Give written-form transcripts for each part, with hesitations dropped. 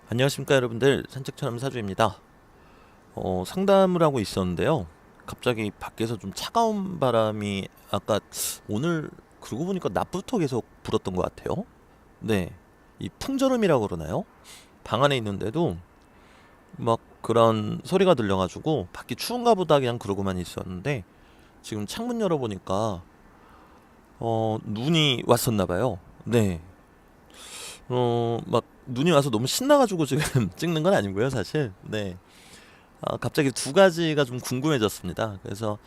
안녕하십니까 여러분들, 산책처럼 사주입니다. 상담을 하고 있었는데요, 갑자기 밖에서 좀 차가운 바람이 아까 오늘 그러고 보니까 낮부터 계속 불었던 것 같아요. 네, 이 풍절음이라고 그러나요? 방 안에 있는데도 막 그런 소리가 들려가지고 밖이 추운가 보다 그냥 그러고만 있었는데, 지금 창문 열어보니까 눈이 왔었나 봐요. 네. 막 눈이 와서 너무 신나가지고 지금 찍는 건 아니고요, 사실. 네. 갑자기 두 가지가 좀 궁금해졌습니다. 그래서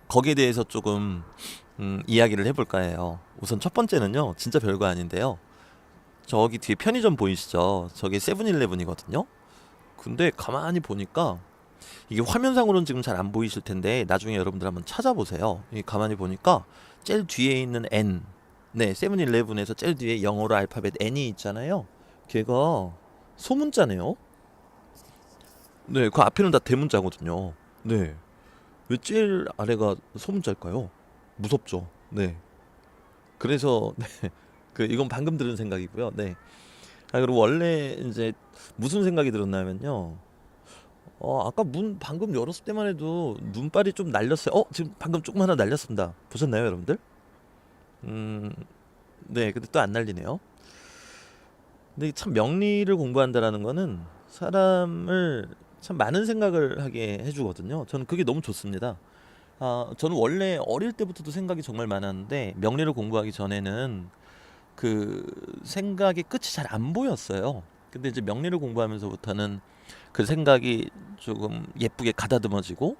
거기에 대해서 조금 이야기를 해볼까 해요. 우선 첫 번째는요, 진짜 별거 아닌데요. 저기 뒤에 편의점 보이시죠? 저게 세븐일레븐이거든요. 근데 가만히 보니까 이게 화면상으로는 지금 잘 안 보이실 텐데 나중에 여러분들 한번 찾아보세요. 이 가만히 보니까 제일 뒤에 있는 N, 네, 세븐일레븐에서 제일 뒤에 영어로 알파벳 N이 있잖아요. 걔가 소문자네요. 네, 그 앞에는 다 대문자거든요. 네. 왜 제일 아래가 소문자일까요? 무섭죠. 네. 그래서 네. 이건 방금 들은 생각이고요. 네. 그리고 원래 이제 무슨 생각이 들었냐면요. 아까 문 방금 열었을 때만 해도 눈발이 좀 날렸어요. 지금 방금 조금 하나 날렸습니다. 보셨나요, 여러분들? 음, 네. 근데 또 안 날리네요. 근데 참 명리를 공부한다라는 거는 사람을 참 많은 생각을 하게 해주거든요. 저는 그게 너무 좋습니다. 저는 원래 어릴 때부터도 생각이 정말 많았는데 명리를 공부하기 전에는 그 생각의 끝이 잘 안 보였어요. 근데 이제 명리를 공부하면서부터는 그 생각이 조금 예쁘게 가다듬어지고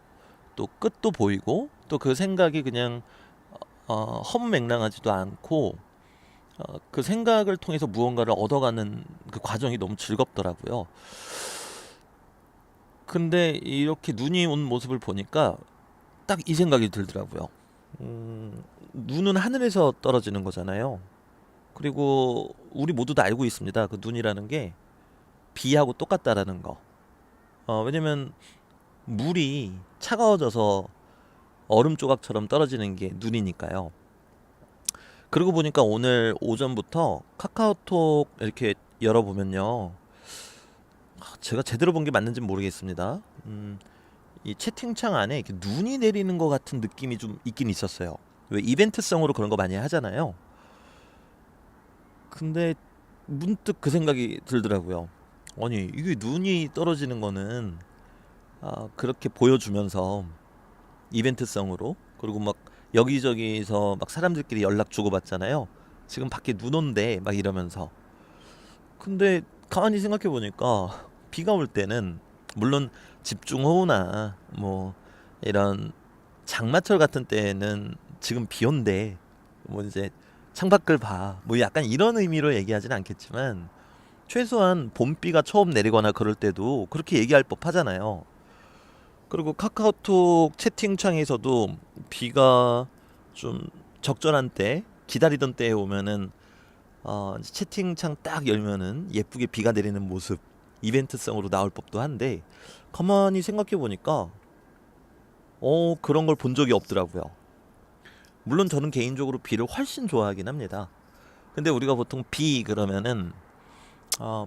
또 끝도 보이고 또 그 생각이 그냥 헛맹랑하지도 않고 그 생각을 통해서 무언가를 얻어가는 그 과정이 너무 즐겁더라고요. 근데 이렇게 눈이 온 모습을 보니까 딱 이 생각이 들더라고요. 눈은 하늘에서 떨어지는 거잖아요. 그리고 우리 모두 다 알고 있습니다. 그 눈이라는 게 비하고 똑같다라는 거. 왜냐면 물이 차가워져서 얼음 조각처럼 떨어지는 게 눈이니까요. 그러고 보니까 오늘 오전부터 카카오톡 이렇게 열어보면요, 제가 제대로 본 게 맞는지는 모르겠습니다. 이 채팅창 안에 이렇게 눈이 내리는 것 같은 느낌이 좀 있긴 있었어요. 왜 이벤트성으로 그런 거 많이 하잖아요. 근데 문득 그 생각이 들더라고요. 아니, 이게 눈이 떨어지는 거는 그렇게 보여주면서 이벤트성으로, 그리고 막 여기저기서 막 사람들끼리 연락 주고받잖아요. 지금 밖에 눈 온대 막 이러면서. 근데 가만히 생각해 보니까 비가 올 때는 물론 집중호우나 뭐 이런 장마철 같은 때는 지금 비 온대, 뭐 이제 창밖을 봐, 뭐 약간 이런 의미로 얘기하진 않겠지만 최소한 봄비가 처음 내리거나 그럴 때도 그렇게 얘기할 법하잖아요. 그리고 카카오톡 채팅창에서도 비가 좀 적절한 때, 기다리던 때에 오면은 채팅창 딱 열면은 예쁘게 비가 내리는 모습, 이벤트성으로 나올 법도 한데, 가만히 생각해 보니까 그런 걸 본 적이 없더라고요. 물론 저는 개인적으로 비를 훨씬 좋아하긴 합니다. 근데 우리가 보통 비 그러면은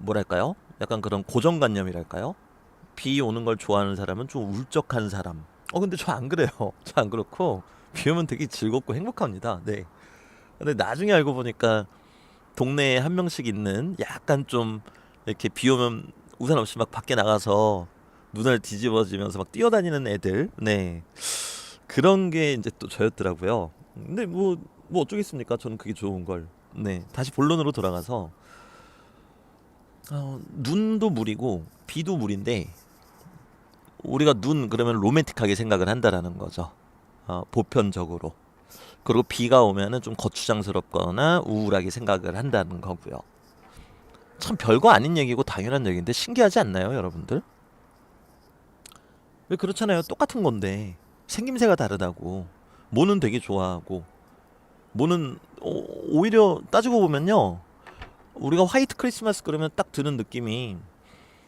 뭐랄까요? 약간 그런 고정관념이랄까요? 비 오는 걸 좋아하는 사람은 좀 울적한 사람. 근데 저 안 그래요. 저 안 그렇고 비 오면 되게 즐겁고 행복합니다. 네. 근데 나중에 알고 보니까 동네에 한 명씩 있는 약간 좀 이렇게 비 오면 우산 없이 막 밖에 나가서 눈알 뒤집어지면서 막 뛰어다니는 애들. 네. 그런 게 이제 또 저였더라고요. 근데 뭐 어쩌겠습니까? 저는 그게 좋은 걸. 네. 다시 본론으로 돌아가서 눈도 물이고 비도 물인데, 우리가 눈 그러면 로맨틱하게 생각을 한다라는 거죠. 보편적으로. 그리고 비가 오면은 좀 거추장스럽거나 우울하게 생각을 한다는 거고요. 참 별거 아닌 얘기고 당연한 얘기인데 신기하지 않나요, 여러분들? 왜 그렇잖아요. 똑같은 건데 생김새가 다르다고. 모는 되게 좋아하고, 모는 오히려 따지고 보면요, 우리가 화이트 크리스마스 그러면 딱 드는 느낌이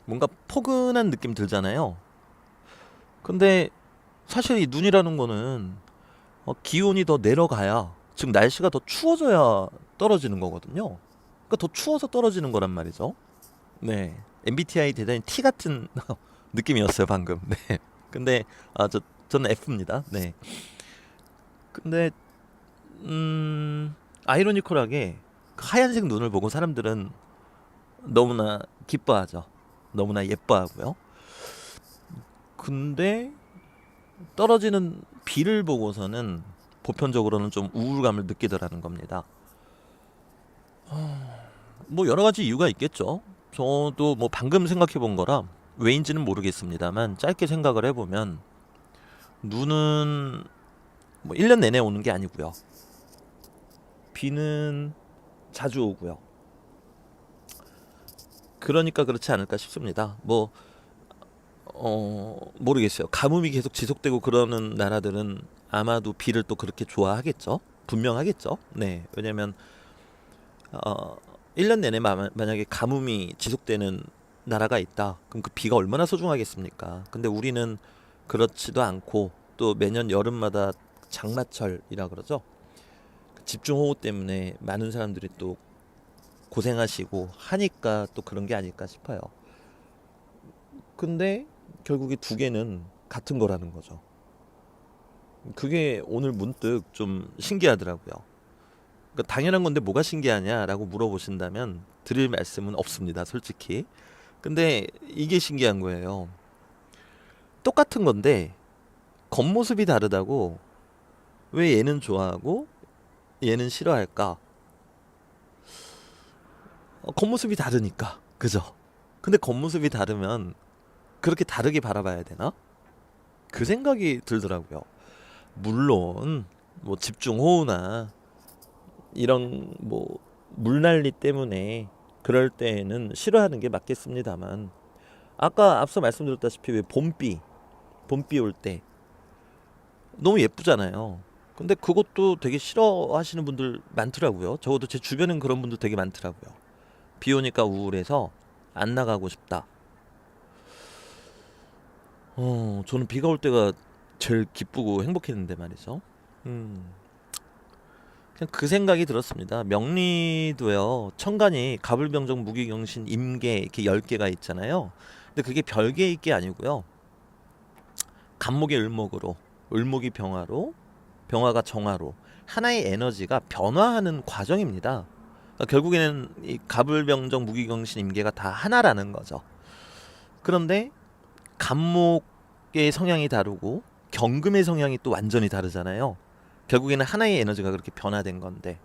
뭔가 포근한 느낌 들잖아요. 근데 사실 이 눈이라는 거는 기온이 더 내려가야, 즉 날씨가 더 추워져야 떨어지는 거거든요. 그러니까 더 추워서 떨어지는 거란 말이죠. 네. MBTI 대단히 T 같은 느낌이었어요, 방금. 네. 근데 저는 F입니다. 네. 근데 아이러니컬하게 그 하얀색 눈을 보고 사람들은 너무나 기뻐하죠. 너무나 예뻐하고요. 근데 떨어지는 비를 보고서는 보편적으로는 좀 우울감을 느끼더라는 겁니다. 뭐 여러 가지 이유가 있겠죠. 저도 뭐 방금 생각해 본 거라 왜인지는 모르겠습니다만 짧게 생각을 해보면 눈은 뭐 1년 내내 오는 게 아니고요. 비는 자주 오고요. 그러니까 그렇지 않을까 싶습니다. 뭐 모르겠어요. 가뭄이 계속 지속되고 그러는 나라들은 아마도 비를 또 그렇게 좋아하겠죠. 분명하겠죠. 네. 왜냐면 어 1년 내내 만약에 가뭄이 지속되는 나라가 있다. 그럼 그 비가 얼마나 소중하겠습니까? 근데 우리는 그렇지도 않고 또 매년 여름마다 장마철이라 그러죠. 집중호우 때문에 많은 사람들이 또 고생하시고 하니까 또 그런 게 아닐까 싶어요. 근데 결국에 두 개는 같은 거라는 거죠. 그게 오늘 문득 좀 신기하더라고요. 그러니까 당연한 건데 뭐가 신기하냐라고 물어보신다면 드릴 말씀은 없습니다, 솔직히. 근데 이게 신기한 거예요. 똑같은 건데 겉모습이 다르다고 왜 얘는 좋아하고 얘는 싫어할까? 겉모습이 다르니까. 그죠? 근데 겉모습이 다르면 그렇게 다르게 바라봐야 되나? 그 생각이 들더라고요. 물론 뭐 집중호우나 이런 뭐 물난리 때문에 그럴 때에는 싫어하는 게 맞겠습니다만 아까 앞서 말씀드렸다시피 왜 봄비 올 때 너무 예쁘잖아요. 근데 그것도 되게 싫어하시는 분들 많더라고요. 적어도 제 주변엔 그런 분들 되게 많더라고요. 비 오니까 우울해서 안 나가고 싶다. 저는 비가 올 때가 제일 기쁘고 행복했는데 말이죠. 음, 그냥 그 생각이 들었습니다. 명리도요, 천간이 가불병정 무기경신 임계 이렇게 10개가 있잖아요. 근데 그게 별개의 게 아니고요. 간목의 을목으로, 을목이 병화로, 병화가 정화로 하나의 에너지가 변화하는 과정입니다. 그러니까 결국에는 이 가불병정 무기경신 임계가 다 하나라는 거죠. 그런데 간목의 성향이 다르고 경금의 성향이 또 완전히 다르잖아요. 결국에는 하나의 에너지가 그렇게 변화된 건데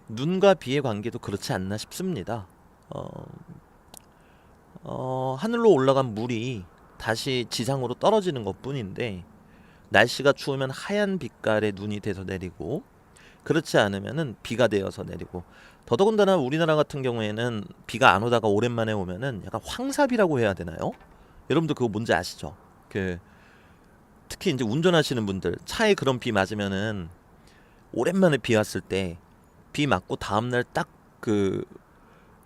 눈과 비의 관계도 그렇지 않나 싶습니다. 어, 하늘로 올라간 물이 다시 지상으로 떨어지는 것뿐인데 날씨가 추우면 하얀 빛깔의 눈이 돼서 내리고 그렇지 않으면은 비가 되어서 내리고 더더군다나 우리나라 같은 경우에는 비가 안 오다가 오랜만에 오면은 약간 황사비라고 해야 되나요? 여러분들 그거 뭔지 아시죠? 그 특히 이제 운전하시는 분들 차에 그런 비 맞으면은 오랜만에 비 왔을 때 비 맞고 다음날 딱 그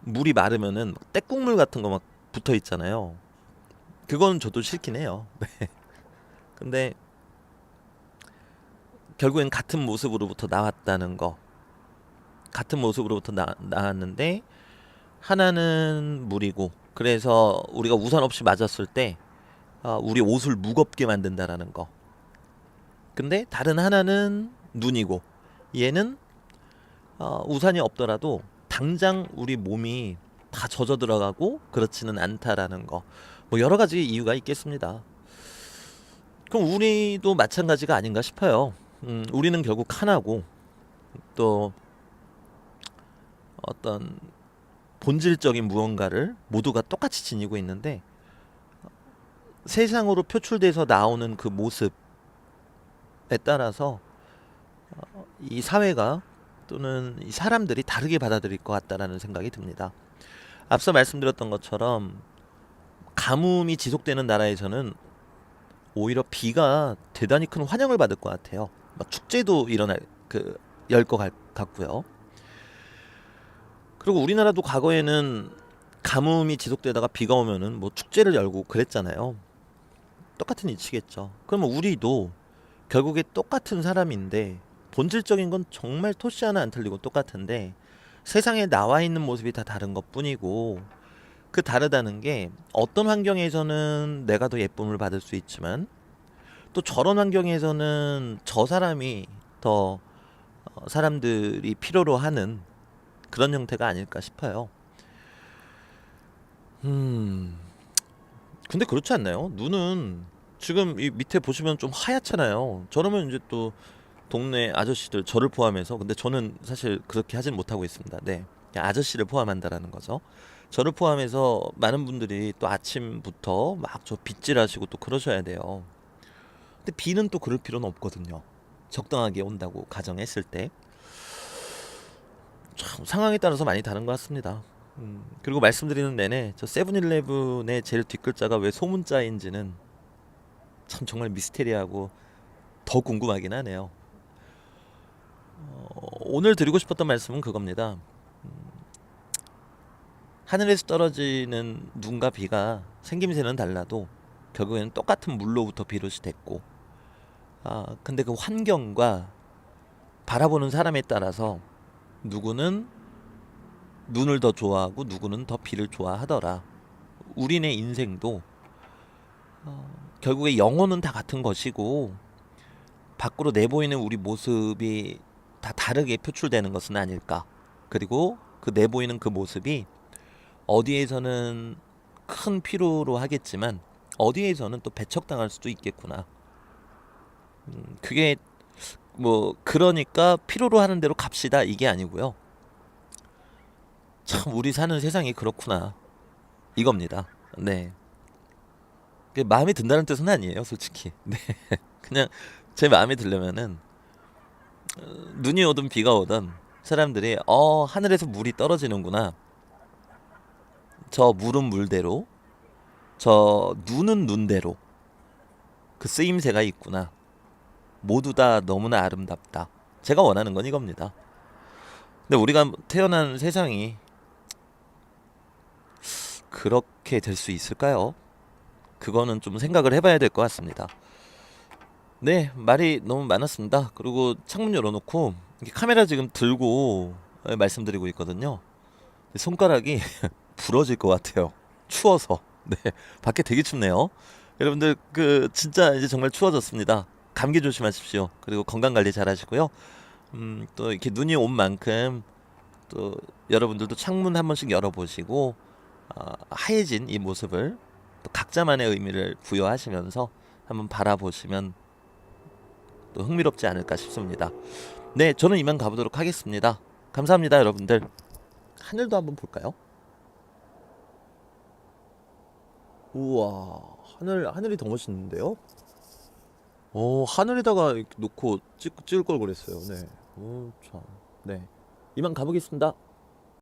물이 마르면은 때국물 같은 거 막 붙어 있잖아요. 그건 저도 싫긴 해요. 근데 결국엔 같은 모습으로부터 나왔다는 거. 같은 모습으로부터 나왔는데 하나는 물이고 그래서 우리가 우산 없이 맞았을 때 우리 옷을 무겁게 만든다라는 거. 근데 다른 하나는 눈이고 얘는 우산이 없더라도 당장 우리 몸이 다 젖어 들어가고 그렇지는 않다라는 거. 뭐 여러 가지 이유가 있겠습니다. 그럼 우리도 마찬가지가 아닌가 싶어요. 우리는 결국 하나고 또 어떤 본질적인 무언가를 모두가 똑같이 지니고 있는데 세상으로 표출돼서 나오는 그 모습에 따라서 이 사회가 또는 이 사람들이 다르게 받아들일 것 같다라는 생각이 듭니다. 앞서 말씀드렸던 것처럼 가뭄이 지속되는 나라에서는 오히려 비가 대단히 큰 환영을 받을 것 같아요. 막 축제도 일어날 열 것 같고요. 그리고 우리나라도 과거에는 가뭄이 지속되다가 비가 오면은 뭐 축제를 열고 그랬잖아요. 똑같은 이치겠죠. 그러면 우리도 결국에 똑같은 사람인데 본질적인 건 정말 토시 하나 안 틀리고 똑같은데 세상에 나와 있는 모습이 다 다른 것 뿐이고 그 다르다는 게 어떤 환경에서는 내가 더 예쁨을 받을 수 있지만 또 저런 환경에서는 저 사람이 더 사람들이 필요로 하는 그런 형태가 아닐까 싶어요. 음, 근데 그렇지 않나요? 눈은 지금 이 밑에 보시면 좀 하얗잖아요. 저러면 이제 또 동네 아저씨들 저를 포함해서 근데 저는 사실 그렇게 하진 못하고 있습니다. 네. 그냥 아저씨를 포함한다라는 거죠. 저를 포함해서 많은 분들이 또 아침부터 막 저 빗질하시고 또 그러셔야 돼요. 근데 비는 또 그럴 필요는 없거든요. 적당하게 온다고 가정했을 때. 참 상황에 따라서 많이 다른 것 같습니다. 그리고 말씀드리는 내내 저 세븐일레븐의 제일 뒷글자가 왜 소문자인지는 참 정말 미스테리하고 더 궁금하긴 하네요. 오늘 드리고 싶었던 말씀은 그겁니다. 하늘에서 떨어지는 눈과 비가 생김새는 달라도 결국에는 똑같은 물로부터 비롯이 됐고, 근데 그 환경과 바라보는 사람에 따라서 누구는 눈을 더 좋아하고 누구는 더 비를 좋아하더라. 우리네 인생도 결국에 영혼은 다 같은 것이고 밖으로 내보이는 우리 모습이 다 다르게 표출되는 것은 아닐까. 그리고 그 내보이는 그 모습이 어디에서는 큰 피로로 하겠지만 어디에서는 또 배척당할 수도 있겠구나. 그게 뭐 그러니까 필요로 하는 대로 갑시다 이게 아니고요. 참 우리 사는 세상이 그렇구나 이겁니다. 네. 그게 마음에 든다는 뜻은 아니에요, 솔직히. 네. 그냥 제 마음에 들려면은 눈이 오든 비가 오든 사람들이 하늘에서 물이 떨어지는구나. 저 물은 물대로, 저 눈은 눈대로 그 쓰임새가 있구나. 모두 다 너무나 아름답다. 제가 원하는 건 이겁니다. 근데 우리가 태어난 세상이 그렇게 될 수 있을까요? 그거는 좀 생각을 해봐야 될 것 같습니다. 네, 말이 너무 많았습니다. 그리고 창문 열어놓고 이렇게 카메라 지금 들고 말씀드리고 있거든요. 손가락이 부러질 것 같아요. 추워서. 네, 밖에 되게 춥네요. 여러분들 그 진짜 이제 정말 추워졌습니다. 감기 조심하십시오. 그리고 건강 관리 잘 하시고요. 또 이렇게 눈이 온 만큼 또 여러분들도 창문 한 번씩 열어보시고 하얘진 이 모습을 또 각자만의 의미를 부여하시면서 한번 바라보시면 또 흥미롭지 않을까 싶습니다. 네, 저는 이만 가보도록 하겠습니다. 감사합니다, 여러분들. 하늘도 한번 볼까요? 우와, 하늘이 더 멋있는데요? 하늘에다가 이렇게 놓고 찍을 걸 그랬어요. 네. 참. 네. 이만 가보겠습니다.